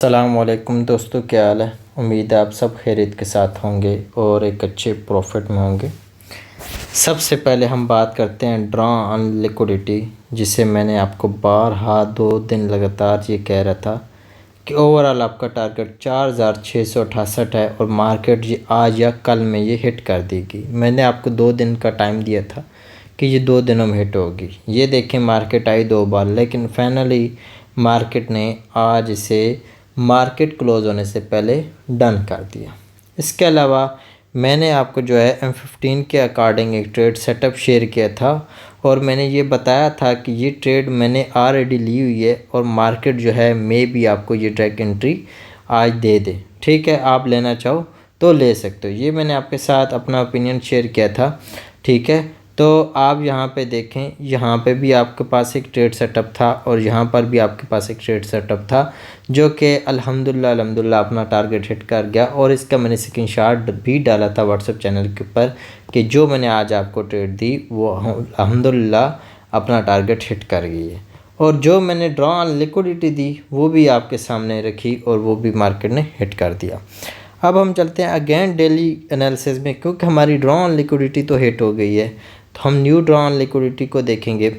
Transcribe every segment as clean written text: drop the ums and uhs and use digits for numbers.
अस्सलामुअलैकुम दोस्तों, क्या हाल है। उम्मीद है आप सब खैरियत के साथ होंगे और एक अच्छे प्रॉफिट में होंगे। सबसे पहले हम बात करते हैं ड्रॉ ऑन लिक्विडिटी, जिसे मैंने आपको बारहा 2 दिन लगातार ये कह रहा था कि ओवरऑल आपका टारगेट 4668 है और मार्केट ये आज या कल में ये हिट कर देगी। मैंने आपको 2 दिन का टाइम दिया था कि ये 2 दिनों में हिट होगी। ये देखें, मार्केट आई 2 बार, लेकिन फाइनली मार्केट ने आज इसे मार्केट क्लोज़ होने से पहले डन कर दिया। इसके अलावा मैंने आपको जो है M15 के अकॉर्डिंग एक ट्रेड सेटअप शेयर किया था और मैंने ये बताया था कि ये ट्रेड मैंने ऑलरेडी ली हुई है और मार्केट जो है मे भी आपको ये ट्रैक एंट्री आज दे दे। ठीक है, आप लेना चाहो तो ले सकते हो। ये मैंने आपके साथ अपना ओपिनियन शेयर किया था। ठीक है, तो आप यहाँ पे देखें, यहाँ पे भी आपके पास एक ट्रेड सेटअप था और यहाँ पर भी आपके पास एक ट्रेड सेटअप था जो कि अल्हम्दुलिल्लाह अपना टारगेट हिट कर गया। और इसका मैंने स्क्रीनशॉट भी डाला था व्हाट्सएप चैनल के ऊपर कि जो मैंने आज आपको ट्रेड दी वो अल्हम्दुलिल्लाह अपना टारगेट हिट कर गई है। और जो मैंने ड्रॉ ऑन लिक्विडिटी दी वो भी आपके सामने रखी और वो भी मार्केट ने हिट कर दिया। अब हम चलते हैं अगेन डेली एनालिसिस में, क्योंकि हमारी ड्रॉ ऑन लिक्विडिटी तो हिट हो गई है तो हम न्यू ड्रॉ ऑन लिक्विडिटी को देखेंगे।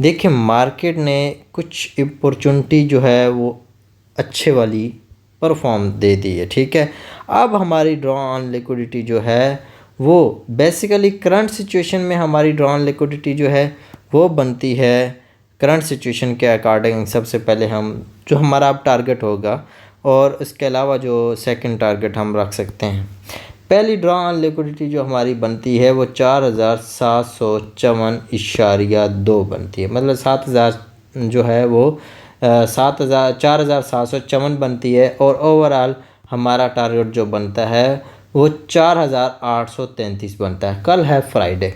देखिए, मार्केट ने कुछ अपॉर्चुनिटी जो है वो अच्छे वाली परफॉर्म दे दी है। ठीक है, अब हमारी ड्रॉ ऑन लिक्विडिटी जो है वो बेसिकली करंट सिचुएशन में हमारी ड्रॉ ऑन लिक्विडिटी जो है वो बनती है करंट सिचुएशन के अकॉर्डिंग। सबसे पहले हम जो हमारा अब टारगेट होगा और इसके अलावा जो सेकंड टारगेट हम रख सकते हैं। पहली ड्रॉ ऑन लिक्विडिटी जो हमारी बनती है वो 4754.2 बनती है, मतलब 7000 जो है वो 4754 बनती है। और ओवरऑल हमारा टारगेट जो बनता है वो 4833 बनता है। कल है फ्राइडे।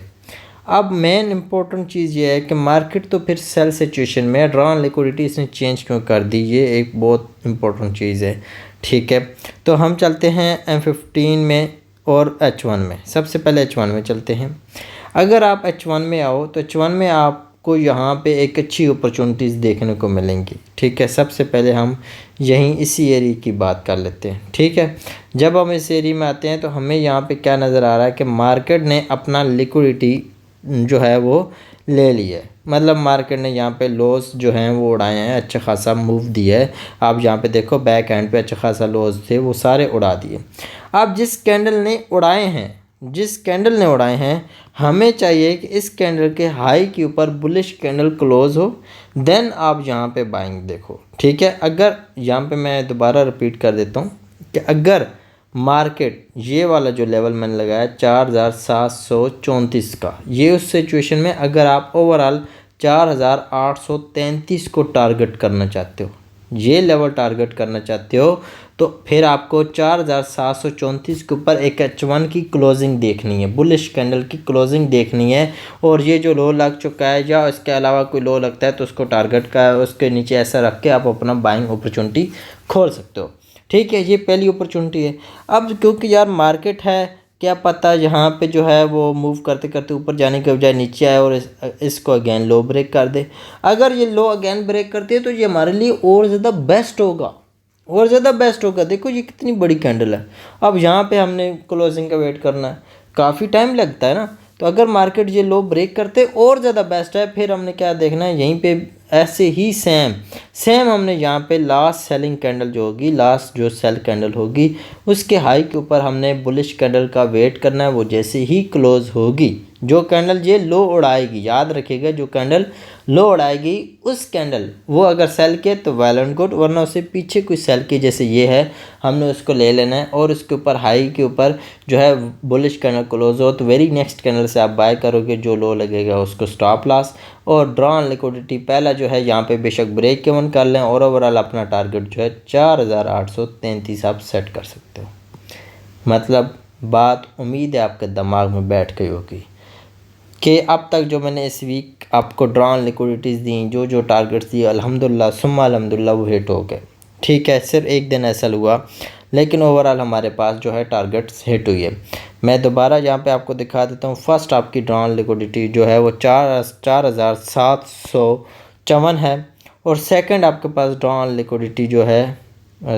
अब मेन इम्पोर्टेंट चीज़ ये है कि मार्केट तो फिर सेल सिचुएशन में ड्रॉ ऑन लिक्विडिटी इसने चेंज क्यों कर दी, ये एक बहुत इम्पोर्टेंट चीज़ है। ठीक है, तो हम चलते हैं M15 में और H1 में। सबसे पहले H1 में चलते हैं। अगर आप H1 में आओ तो H1 में आपको यहाँ पे एक अच्छी अपॉर्चुनिटीज़ देखने को मिलेंगी। ठीक है, सबसे पहले हम यहीं इसी एरिया की बात कर लेते हैं। ठीक है, जब हम इस एरिया में आते हैं तो हमें यहाँ पे क्या नज़र आ रहा है कि मार्केट ने अपना लिक्विडिटी जो है वो ले लिया है। मतलब मार्केट ने यहाँ पे लॉस जो हैं वो उड़ाए हैं, अच्छा खासा मूव दिया है। आप यहाँ पे देखो बैक एंड पे अच्छा खासा लॉस थे वो सारे उड़ा दिए। अब जिस कैंडल ने उड़ाए हैं हमें चाहिए कि इस कैंडल के हाई के ऊपर बुलिश कैंडल क्लोज हो, देन आप यहाँ पे बाइंग देखो। ठीक है, अगर यहाँ पे मैं दोबारा रिपीट कर देता हूँ कि अगर मार्केट ये वाला जो लेवल मैंने लगाया 4734 का, ये उस सिचुएशन में अगर आप ओवरऑल 4833 को टारगेट करना चाहते हो, ये लेवल टारगेट करना चाहते हो, तो फिर आपको 4734 के ऊपर एक H1 की क्लोजिंग देखनी है, बुलिश कैंडल की क्लोजिंग देखनी है। और ये जो लो लग चुका है या इसके अलावा कोई लो लगता है तो उसको टारगेट का उसके नीचे ऐसा रख के आप अपना बाइंग अपॉर्चुनिटी खोल सकते हो। ठीक है, ये पहली अपॉर्चुनिटी है। अब क्योंकि यार मार्केट है, क्या पता यहाँ पे जो है वो मूव करते करते ऊपर जाने के बजाय नीचे आए और इसको अगेन लो ब्रेक कर दे। अगर ये लो अगेन ब्रेक करती है तो ये हमारे लिए और ज़्यादा बेस्ट होगा, और ज़्यादा बेस्ट होगा। देखो ये कितनी बड़ी कैंडल है। अब यहाँ पे हमने क्लोजिंग का वेट करना है, काफ़ी टाइम लगता है ना। तो अगर मार्केट ये लो ब्रेक करते और ज़्यादा बेस्ट है। फिर हमने क्या देखना है, यहीं पे ऐसे ही सेम हमने यहाँ पे लास्ट सेलिंग कैंडल जो होगी, लास्ट जो सेल कैंडल होगी उसके हाई के ऊपर हमने बुलिश कैंडल का वेट करना है। वो जैसे ही क्लोज होगी, जो कैंडल ये लो उड़ाएगी, याद रखिएगा, जो कैंडल लो उड़ाएगी उस कैंडल वो अगर सेल किए तो वेल एंड गुड, वरना उससे पीछे कोई सेल की जैसे ये है हमने उसको ले लेना है। और उसके ऊपर हाई के ऊपर जो है बुलिश कैंडल क्लोज हो तो वेरी नेक्स्ट कैंडल से आप बाय करोगे, जो लो लगेगा उसको स्टॉप लॉस। और ड्रॉ ऑन लिक्विडिटी पहला जो है यहाँ पे बेशक ब्रेक केवन कर लें और ओवरऑल अपना टारगेट जो है 4833 आप सेट कर सकते हो। मतलब बात उम्मीद है आपके दिमाग में बैठ गई होगी कि अब तक जो मैंने इस वीक आपको ड्रॉ ऑन लिक्विडिटीज़ दी, जो टारगेट्स दिए, अल्हम्दुलिल्लाह सुम्मा अल्हम्दुलिल्लाह वो हिट हो गए। ठीक है, सिर्फ एक दिन ऐसा हुआ लेकिन ओवरऑल हमारे पास जो है टारगेट्स हिट हुई है। मैं दोबारा यहाँ पे आपको दिखा देता हूँ। फर्स्ट आपकी ड्रॉ ऑन लिक्विडिटी जो है वो 4754 है और सेकंड आपके पास ड्रॉ ऑन लिक्विडिटी जो है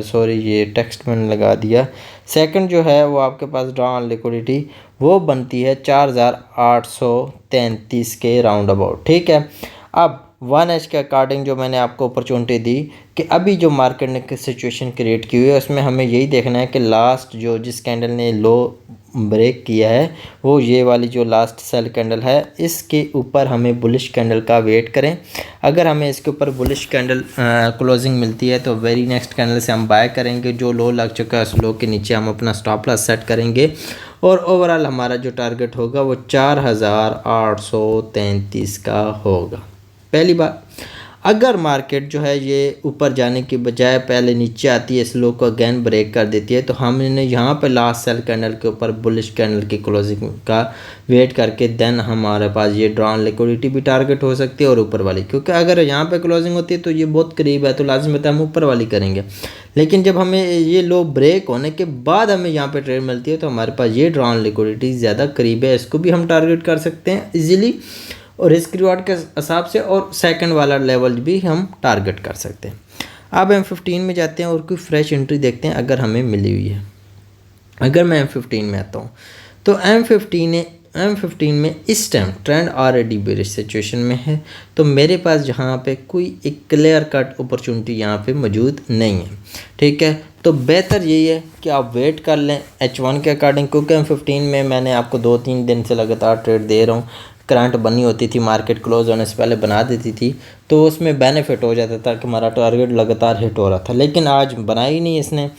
सॉरी ये टेक्स्ट मैंने लगा दिया। सेकंड जो है वो आपके पास ड्रॉ ऑन लिक्विडिटी वो बनती है 4833 के राउंड अबाउट, ठीक है। अब 1H के अकॉर्डिंग जो मैंने आपको अपॉर्चुनिटी दी कि अभी जो मार्केट ने सिचुएशन क्रिएट की हुई है उसमें हमें यही देखना है कि लास्ट जो जिस कैंडल ने लो ब्रेक किया है वो ये वाली जो लास्ट सेल कैंडल है, इसके ऊपर हमें बुलिश कैंडल का वेट करें। अगर हमें इसके ऊपर बुलिश कैंडल क्लोजिंग मिलती है तो वेरी नेक्स्ट कैंडल से हम बाय करेंगे। जो लो लग चुका है उस लो के नीचे हम अपना स्टॉप लॉस सेट करेंगे और ओवरऑल हमारा जो टारगेट होगा वो 4833 का होगा। पहली बात, अगर मार्केट जो है ये ऊपर जाने की बजाय पहले नीचे आती है, इस लो को अगेन ब्रेक कर देती है, तो हमने यहाँ पे लास्ट सेल कैंडल के ऊपर बुलिश कैंडल की क्लोजिंग का वेट करके देन हमारे पास ये ड्रॉन लिक्विडिटी भी टारगेट हो सकती है और ऊपर वाली, क्योंकि अगर यहाँ पे क्लोजिंग होती है तो ये बहुत करीब है तो लाजिम है हम ऊपर वाली करेंगे। लेकिन जब हमें ये लो ब्रेक होने के बाद हमें यहाँ पे ट्रेड मिलती है तो हमारे पास ये ड्रॉन लिक्विडिटी ज़्यादा करीब है, इसको भी हम टारगेट कर सकते हैं ईजिली और रिस्क रिवार्ड के हिसाब से, और सेकंड वाला लेवल भी हम टारगेट कर सकते हैं। अब M15 में जाते हैं और कोई फ्रेश एंट्री देखते हैं अगर हमें मिली हुई है। अगर मैं M15 में आता हूँ तो M15 में इस time trend already bearish situation में है, तो मेरे पास यहाँ पे कोई एक क्लियर कट अपॉर्चुनिटी यहाँ पे मौजूद नहीं है, ठीक है। तो बेहतर यही है कि आप वेट कर लें H1 के अकॉर्डिंग, क्योंकि M15 में मैंने आपको 2-3 दिन से लगातार ट्रेड दे रहा हूँ। करंट बनी होती थी, मार्केट क्लोज होने से पहले बना देती थी, तो उसमें बेनिफिट हो जाता था कि हमारा टारगेट लगातार हिट हो रहा था, लेकिन आज बनाई ही नहीं इसने।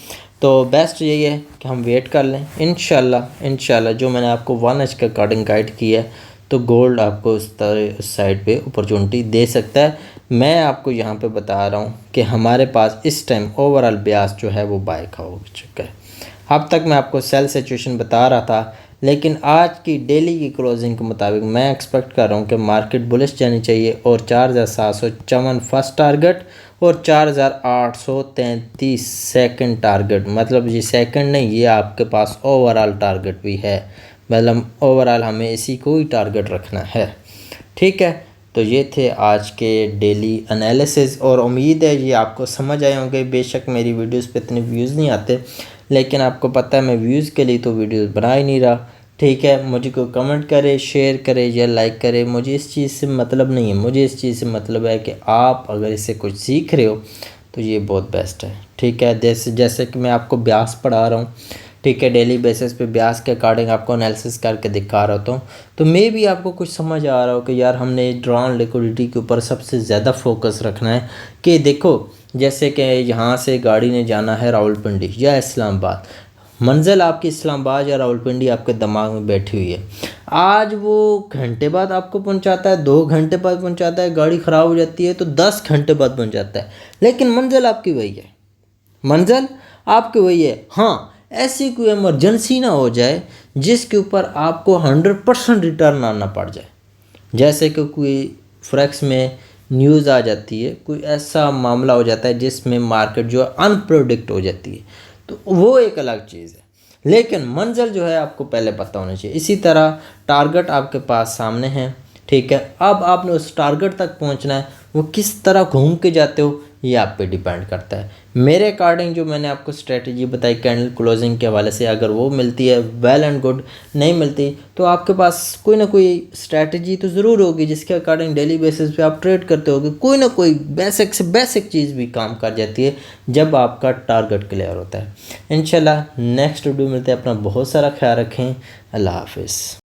तो बेस्ट यही है कि हम वेट कर लें। इंशाल्लाह जो मैंने आपको 1H के अकॉर्डिंग गाइड किया है तो गोल्ड आपको उस तरह उस साइड पे अपॉर्चुनिटी दे सकता है। मैं आपको यहाँ पे बता रहा हूँ कि हमारे पास इस टाइम ओवरऑल ब्याज जो है वो बाय का हो चुका है। अब तक मैं आपको सेल सिचुएशन बता रहा था, लेकिन आज की डेली की क्लोजिंग के मुताबिक मैं एक्सपेक्ट कर रहा हूँ कि मार्केट बुलिश जानी चाहिए और 4754 फर्स्ट टारगेट और 4833 सेकंड टारगेट, मतलब ये सेकंड नहीं, ये आपके पास ओवरऑल टारगेट भी है, मतलब ओवरऑल हमें इसी को ही टारगेट रखना है, ठीक है। तो ये थे आज के डेली एनालिसिस और उम्मीद है ये आपको समझ आए होंगे। बेशक मेरी वीडियोस पे इतने व्यूज़ नहीं आते, लेकिन आपको पता है मैं व्यूज़ के लिए तो वीडियोस बना ही नहीं रहा, ठीक है। मुझे को कमेंट करे, शेयर करे या लाइक करे, मुझे इस चीज़ से मतलब नहीं है। मुझे इस चीज़ से मतलब है कि आप अगर इससे कुछ सीख रहे हो तो ये बहुत बेस्ट है, ठीक है। जैसे कि मैं आपको ब्यास पढ़ा रहा हूँ, ठीक है, डेली बेसिस पे ब्यास के अकॉर्डिंग आपको एनालिसिस करके दिखा रहा हूँ, तो मे भी आपको कुछ समझ आ रहा हो कि यार हमने ड्रॉन लिक्विडिटी के ऊपर सबसे ज़्यादा फोकस रखना है। कि देखो जैसे कि यहाँ से गाड़ी ने जाना है रावलपिंडी या इस्लामाबाद, मंजिल आपकी इस्लामाबाद या रावलपिंडी आपके दिमाग में बैठी हुई है। आज वो घंटे बाद आपको पहुंचाता है, 2 घंटे बाद पहुंचाता है, गाड़ी ख़राब हो जाती है तो 10 घंटे बाद पहुंचाता है, लेकिन मंजिल आपकी वही है, मंजिल आपकी वही है। हाँ, ऐसी कोई इमरजेंसी ना हो जाए जिसके ऊपर आपको 100% रिटर्न आना पड़ जाए, जैसे कि कोई फॉरेक्स में न्यूज़ आ जाती है, कोई ऐसा मामला हो जाता है जिसमें मार्केट जो है अनप्रेडिक्ट हो जाती है, तो वो एक अलग चीज़ है। लेकिन मंजिल जो है आपको पहले पता होना चाहिए। इसी तरह टारगेट आपके पास सामने है, ठीक है। अब आपने उस टारगेट तक पहुंचना है, वो किस तरह घूम के जाते हो ये आप पे डिपेंड करता है। मेरे अकॉर्डिंग जो मैंने आपको स्ट्रेटजी बताई कैंडल क्लोजिंग के हवाले से, अगर वो मिलती है वेल एंड गुड, नहीं मिलती तो आपके पास कोई ना कोई स्ट्रेटजी तो ज़रूर होगी जिसके अकॉर्डिंग डेली बेसिस पे आप ट्रेड करते होगे। कोई ना कोई बेसिक से बेसिक चीज़ भी काम कर जाती है जब आपका टारगेट क्लियर होता है। इंशाल्लाह नेक्स्ट वीडियो मिलते हैं। अपना बहुत सारा ख्याल रखें। अल्लाह हाफिज़।